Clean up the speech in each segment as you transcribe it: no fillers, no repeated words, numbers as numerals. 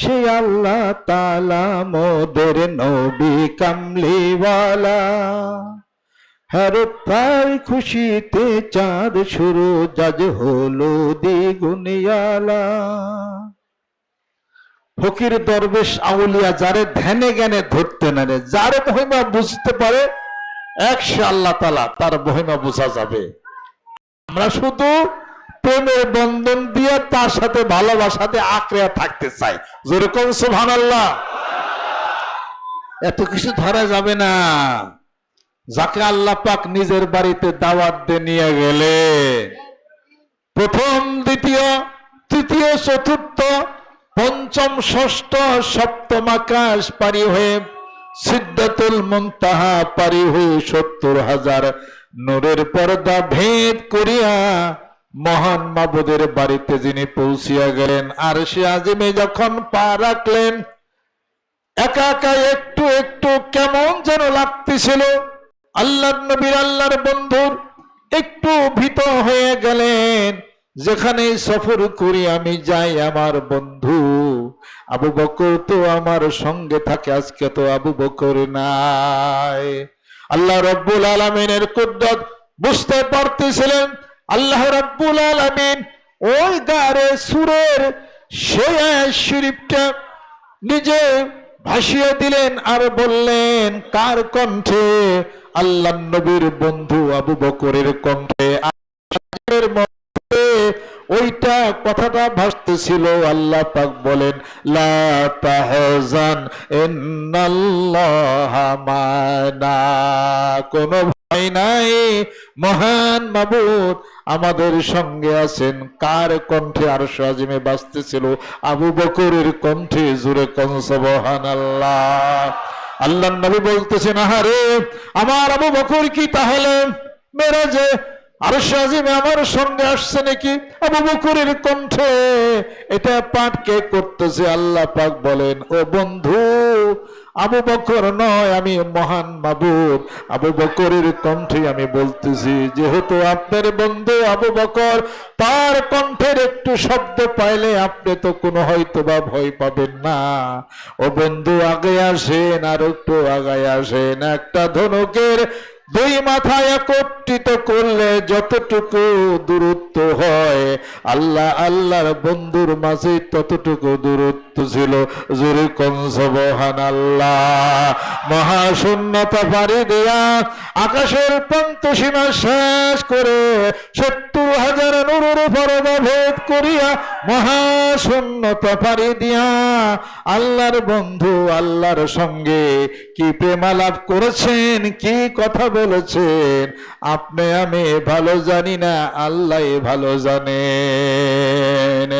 সে আল্লাহ তাআলা মোদের নবী কামলিওয়ালা। হর তার খুশিতে চাঁদ শুরু জাজ হলো দ্বিগুণিয়ালা। ফকির দরবেশ আউলিয়া যারে ধ্যানে জ্ঞানে ধরতে নারে, যারে মহিমা বুঝতে পারে, একশো আল্লাহ তাআলা তার মহিমা বোঝা যাবে। আমরা শুধু প্রেমের বন্ধন দিয়ে তার সাথে ভালোবাসাতে আঁকড়ে থাকতে চাই। যেরকম সুবহানাল্লাহ। এত কিছু ধরা যাবে না। যাকে আল্লাহ পাক নিজের বাড়িতে দাওয়াত দিয়ে নিয়ে গেলে প্রথম দ্বিতীয় তৃতীয় চতুর্থ পঞ্চম ষষ্ঠ সপ্তম আকাশ পারি হয়ে সিদরাতুল মুনতাহা পারি হয়ে ৭০,০০০ নূরের পর্দা ভেদ করিয়া মহান মাবুদের বাড়িতে যিনি পৌঁছিয়া গেলেন, আরশে আজিমে যখন পা রাখলেন, একা একা একটু একটু কেমন যেন লাগতেছিল। আল্লাহর নবীর আল্লাহর বন্ধুর একটু ভীত হয়ে গেলেন। যেখানে সফর করি আমি যাই, আমার বন্ধু আবু বকর তো আমার সঙ্গে থাকে, আজকে তো আবু বকর নাই। আল্লাহ রাব্বুল আলামিনের কুদরত বুঝতে পারতেছিলেন। আল্লাহ রাব্বুল আলামিন ওই গারে সুরের সেই শরীফটা নিজে ভাসিয়ে দিলেন আর বললেন, কার কণ্ঠে? আল্লাহ নবীর বন্ধু আবু বকরের কণ্ঠে। ওইটা কথাটা ভাসতেছিল। আল্লাহ পাক বলেন, লা তাহজান ইন্নাল্লাহা মা'না। কোনো ভয় নাই, মহান মাবুদ আমাদের সঙ্গে আছেন। কার কণ্ঠে আরশ আজিমে বাজতেছিল? আবু বকরের কণ্ঠে। জোরে কোন সুবহানাল্লাহ। আল্লাহ নবী বলতেছেন, আহারে আমার আবু বকর কি তাহলে মেরাজে আরশ আজিমে আমার সঙ্গে আসছে নাকি? আবু বকরের কণ্ঠে। এটা পাঠ কে করতেছে? আল্লাহ পাক বলেন, ও বন্ধু আবু বকর নয়, আমি মহান মাবুদ আবু বকরের কণ্ঠে আমি বলতেছি। যেহেতু আপনার বন্ধু আবু বকর, তার কণ্ঠের একটু শব্দ পাইলে আপনি তো কোনো হয়তো বা ভয় পাবেন না। ও বন্ধু আগে আসেন, আর একটু আগায় আসেন। একটা ধনুকের দুই মাথা একত্রিত করলে যতটুকু দূরত্ব হয়, আল্লাহ আল্লাহর বন্ধুর মাঝে ততটুকু দূরত্ব ছিল। জোরে কোন সুবহানাল্লাহ। মহাশূন্যতা পাড়ি দিয়া আকাশের প্রান্ত সীমা শেষ করে ৭০,০০০ নূরের পর্দা ভেদ করিয়া মহাশূন্যতা পাড়ি দিয়া আল্লাহর বন্ধু আল্লাহর সঙ্গে কি প্রেমালাপ করেছেন, কি কথা বলেছেন, আপনি আমি ভালো জানি না, আল্লাহ ভালো জানেন।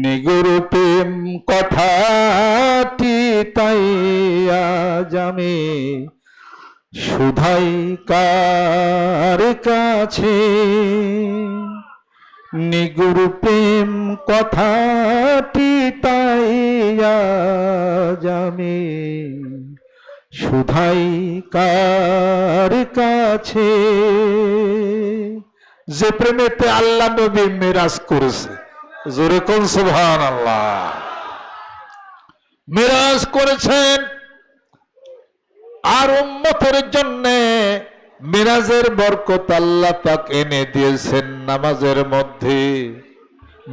নিগুর প্রেম কথাটি তাই আজ আমি শুধাই কার কাছে। নিগুর প্রেম কথাটি তাই আজ আমি শুধাই কার কাছে। যে প্রেমেতে আল্লাহ নবী মেরাজ করেছে, জোরে কোন সুবহানাল্লাহ। মেরাজ করেছেন আর উম্মতের জন্য মেরাজের বরকত আল্লাহ পাক এনে দিয়েছেন নামাজের মধ্যে।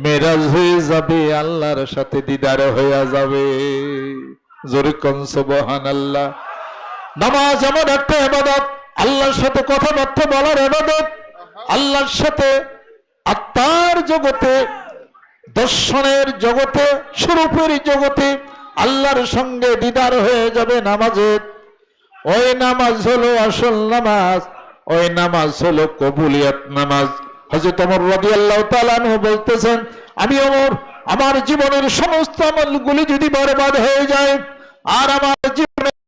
মেরাজ হয়ে যাবে, আল্লাহর সাথে দিদার হয়ে যাবে। জোরে কোন সুবহানাল্লাহ। নামাজ এমন একটা ইবাদত, আল্লাহর সাথে কথাবার্তা বলার ইবাদত, আল্লাহর সাথে আত্মার জগতে, দর্শনের জগতে, স্বরূপের জগতে আল্লাহর সঙ্গে দিদার হয়ে যাবে নামাজে। ওই নামাজ হলো আসল নামাজ, ওই নামাজ হলো কবুলিয়াত নামাজ। হযরত ওমর রাদিয়াল্লাহু তাআলা আনহু বলতেছেন, আমি ওমর আমার জীবনের সমস্ত আমলগুলি যদি বরবাদ হয়ে যায় আর আমার জীবনের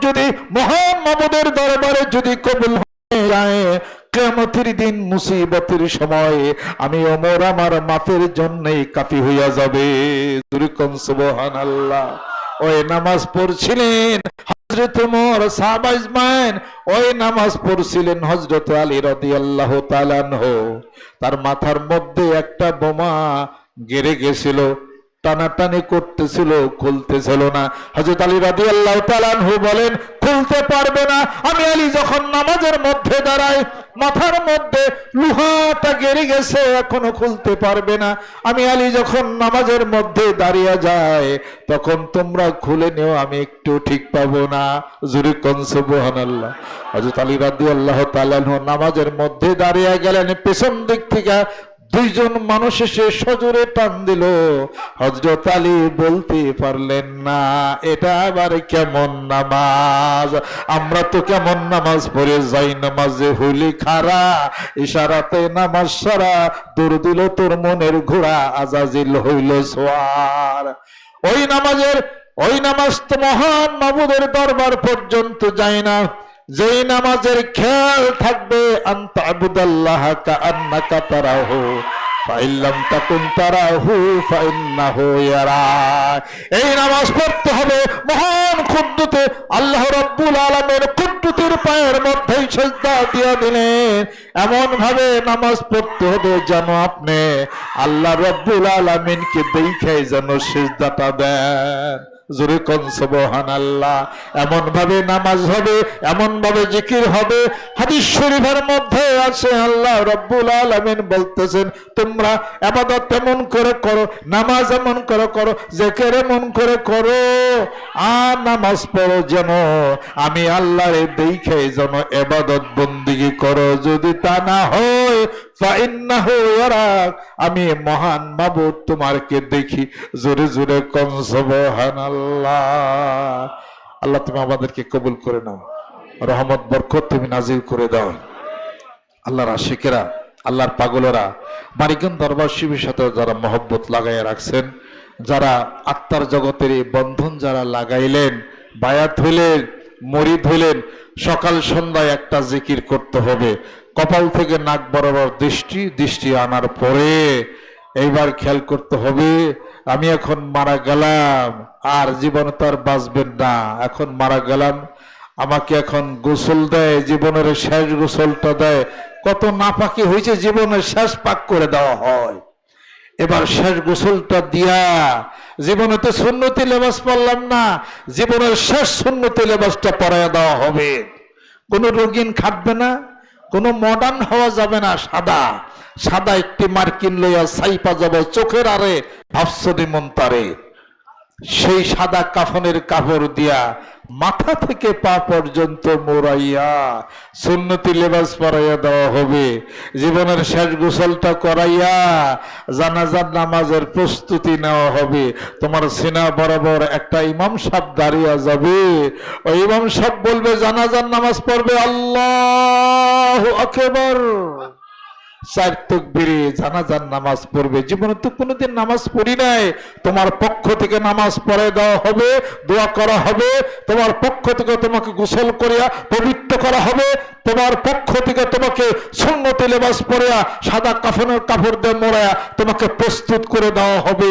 যদি মহান মাবুদের দরবারে যদি কবুল হয়ে যায়, কিয়ামতের দিন মুসিবতের সময় আমি ওমর আমার মাফের জন্যই কাফি হইয়া যাবে। সুবহানাল্লাহ। ওই নামাজ পড়ছিলেন হযরত ওমর, সাহাবা ইজমাইন ওই নামাজ পড়ছিলেন হযরত আলী রাদিয়াল্লাহু তাআলা আনহু। তার মাথার মধ্যে একটা বোমা গেড়ে গেছিল। টানাটানি করতেছিল, খুলতেছিল না। হযরত আলী রাদিয়াল্লাহু তাআলা আনহু বলেন, খুলতে পারবে না। আমি আলী যখন নামাজের মধ্যে দাঁড়াই, মাথার মধ্যে লোহাটা গেড়ে গেছে, এখনো খুলতে পারবে না। আমি আলী যখন নামাজের মধ্যে দাঁড়িয়ে যায়, তখন তোমরা খুলে নিও, আমি একটু ঠিক পাবো না। জোরে কোন সুবহানাল্লাহ। হযরত আলী রাদিয়াল্লাহু তাআলা আনহু নামাজের মধ্যে দাঁড়িয়ে গেলেন, পেছন দিক থেকে দুইজন মানুষ এসে সজোরে টান দিল। হযরত আলী বলতে পারলেন না, এটা আবার কেমন নামাজ? আমরা তো কেমন নামাজ পড়ে যাই, নামাজে হইলি খারা, ইশারাতে নামাজ সারা, দৌড় দিল তোর মনের ঘোড়া, আজাজিল হইল সোয়ার। ওই নামাজ তো মহান মাবুদের দরবার পর্যন্ত যায় না, যেই নামাজের খেয়াল থাকবে আনতা আবুদাল্লাহ কাআন্নাকা তারাহু ফাইল্লাম তাকুন তারাহু ফাইন্নাহু ইয়ারাক। এই নামাজ পড়তে হবে মহান কুদ্দুতে আল্লাহ রাব্বুল আলামিনের কুদ্দুতের পায়ের মধ্যে সিজদা দিয়ে দিলেন। এমন ভাবে নামাজ পড়তে হবে যেন আপনি আল্লাহ রাব্বুল আলামিনকে দেখে যেন সিজদাটা দেন। জোরে কোন সুবহানাল্লাহ। এমন ভাবে নামাজ হবে, এমন ভাবে জিকির হবে। হাদিস শরীফের মধ্যে আছে আল্লাহ রাব্বুল আলামিন বলতেছেন, তোমরা ইবাদত এমন করে করো, নামাজ এমন করে করো, জিকির এমন করে করো, আর নামাজ পড়ো যেন আমি আল্লাহরে দেখে যেন ইবাদত বন্দেগী করো। যদি তা না হয় ফাইন্নাহু ইয়ারাক, আমি মহান মাবুদ তোমাকে দেখি। জোরে জোরে কোন সুবহানাল্লাহ। আল্লাহ তুমি আমাদেরকে কবুল করে নাও, রহমত বরকত তুমি নাজিল করে দাও। আল্লাহর আশিকেরা, আল্লাহর পাগলেরা, মানিকগঞ্জ দরবার শিবের সাথে যারা মহব্বত লাগাইয়া রাখছেন, যারা আত্মার জগতের এই বন্ধন যারা লাগাইলেন, বায়াত হইলেন, মরিদ হইলেন, সকাল সন্ধ্যায় একটা জিকির করতে হবে। কপাল থেকে নাক বরাবর দৃষ্টি আনার পরে এইবার খেয়াল করতে হবে, আমি এখন মারা গেলাম, আর জীবনে তো আর বাঁচবেন না, এখন মারা গেলাম, আমাকে এখন গোসল দেয়, জীবনের শেষ গোসলটা দেয়। কত নাপাকি হয়েছে, জীবনের শেষ পাক করে দেওয়া হয়। এবার শেষ গোসলটা দিয়া, জীবনে তো সুন্নতি লেবাস পরলাম না, জীবনের শেষ সুন্নতি লেবাসটা পরাইয়া দেওয়া হবে। কোনো রঙিন খাটবে না, কোনো মডার্ন হওয়া যাবে না, সাদা সাদা একটি মার্কিন লইয়া সাইপা যাব চোখের আরে ভাবসনি মন্তারে। সেই সাদা কাফনের কাপড় দিয়া মাথা থেকে পা পর্যন্ত মোড়াইয়া সুন্নতি লেবাস পরাইয়া দেওয়া হবে। জীবনের শেষ গোসলটা করাইয়া জানাজার নামাজের প্রস্তুতি নেওয়া হবে। তোমার সিনা বরাবর একটা ইমাম সাহেব দাঁড়িয়ে যাবে, ওই ইমাম সাহেব বলবে জানাজার নামাজ পড়বে, আল্লাহু আকবার, 4 তাকবীরে জানাজার নামাজ পড়বে। জীবনে তো কোনোদিন নামাজ পড়ি নাই, তোমার পক্ষ থেকে নামাজ পড়ে দেওয়া হবে, দোয়া করা হবে, তোমার পক্ষ থেকে তোমাকে গোসল করিয়া পবিত্র করা হবে, তোমার পক্ষ থেকে তোমাকে সুন্নতি লেবাস পরিয়া সাদা কাফনের কাপড় দিয়ে মোড়ায়া তোমাকে প্রস্তুত করে দেওয়া হবে।